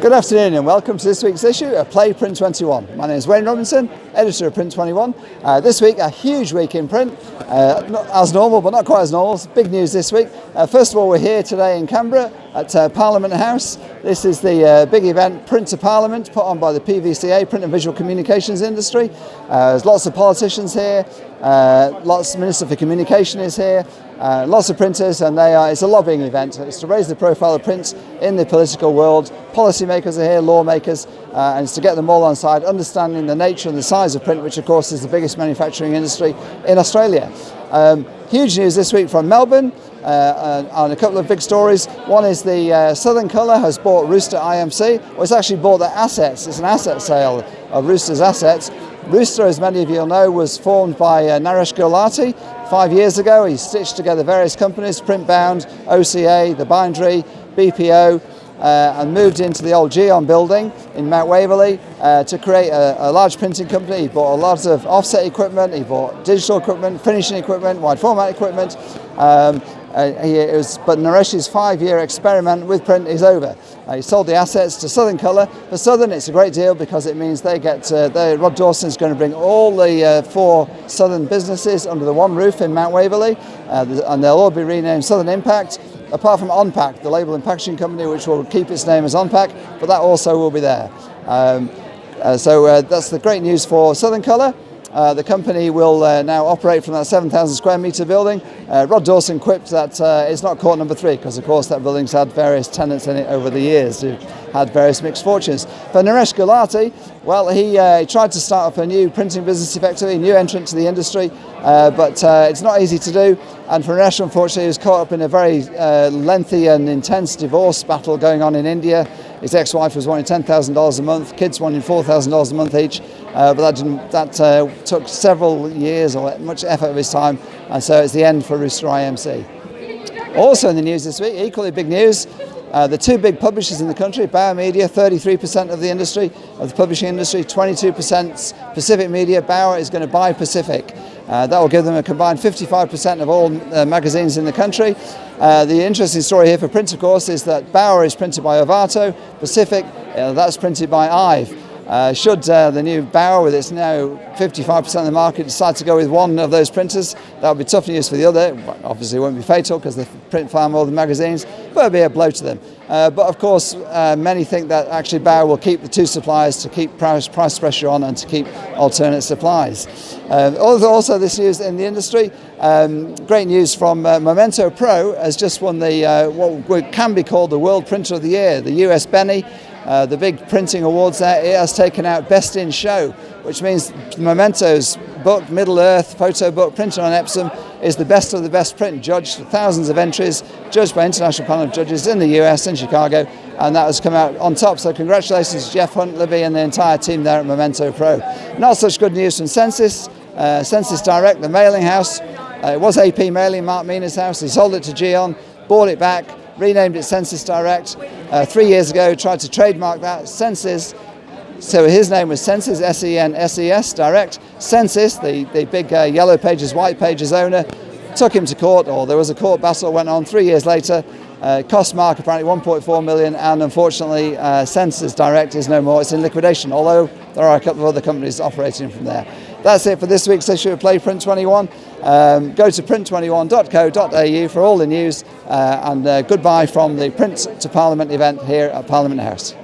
Good afternoon and welcome to this week's issue of Print21. My name is Wayne Robinson, editor of Print21. This week, a huge week in print, not as normal but not quite as normal. It's big news this week. First of all, we're here today in Canberra at Parliament House. This is the big event Print2Parliament put on by the PVCA, Print and Visual Communications Industry. There's lots of politicians here, Minister for Communication is here, lots of printers, and it's a lobbying event. It's to raise the profile of print in the political world. Policymakers are here, lawmakers, and it's to get them all on side, understanding the nature and the size of print, which of course is the biggest manufacturing industry in Australia. Huge news this week from Melbourne on a couple of big stories. One is the Southern Colour has bought Rooster IMC, or it's actually bought their assets. It's an asset sale of Rooster's assets. Rooster, as many of you will know, was formed by Naresh Gulati 5 years ago. He stitched together various companies, Printbound, OCA, the Bindery, BPO, and moved into the old Geon building in Mount Waverley to create a large printing company. He bought a lot of offset equipment, he bought digital equipment, finishing equipment, wide format equipment. But Naresh's 5-year experiment with print is over. He sold the assets to Southern Colour. For Southern, it's a great deal because it means they get, Rod Dawson is going to bring all the 4 Southern businesses under the one roof in Mount Waverley, and they'll all be renamed Southern Impact, apart from OnPack, the label and packaging company, which will keep its name as OnPack, but that also will be there. So that's the great news for Southern Colour. The company will now operate from that 7,000 square metre building. Rod Dawson quipped that it's not court number 3 because of course that building's had various tenants in it over the years who've had various mixed fortunes. For Naresh Gulati, well, he tried to start up a new printing business effectively, a new entrant to the industry, but it's not easy to do. And for Naresh, unfortunately, he was caught up in a very lengthy and intense divorce battle going on in India. His ex-wife was wanting $10,000 a month, kids wanting $4,000 a month each, but that took several years or much effort of his time, and so it's the end for Rooster IMC. Also in the news this week, equally big news, the 2 big publishers in the country, Bauer Media, 33% of the industry, of the publishing industry, 22% Pacific Media. Bauer is going to buy Pacific. That will give them a combined 55% of all magazines in the country. The interesting story here for print, of course, is that Bauer is printed by Ovato, Pacific, that's printed by Ive. Should the new Bauer, with its now 55% of the market, decide to go with one of those printers, that would be tough news for the other. Obviously it won't be fatal because they print far more than magazines, but it would be a blow to them. But of course, many think that actually Bauer will keep the 2 suppliers to keep price pressure on and to keep alternate supplies. Also this news in the industry, great news from Memento Pro has just won the what can be called the World Printer of the Year, the US Benny. The big printing awards there. It has taken out Best in Show, which means Memento's book, Middle Earth photo book, printed on Epsom, is the best of the best print, judged thousands of entries, judged by international panel of judges in the US, in Chicago, and that has come out on top. So congratulations to Jeff Hunt, Libby, and the entire team there at Memento Pro. Not such good news from Census. Census Direct, the mailing house. It was AP Mailing, Mark Mina's house. He sold it to Geon, bought it back, renamed it Census Direct. 3 years ago, tried to trademark that. Census, so his name was Census, S-E-N-S-E-S, Direct. Census, the big Yellow Pages, White Pages owner, took him to court, or there was a court battle, went on 3 years later. Cost Mark apparently 1.4 million, and unfortunately Census Direct is no more. It's in liquidation, although there are a couple of other companies operating from there. That's it for this week's issue of Print21. Go to print21.co.au for all the news, and goodbye from the Print to Parliament event here at Parliament House.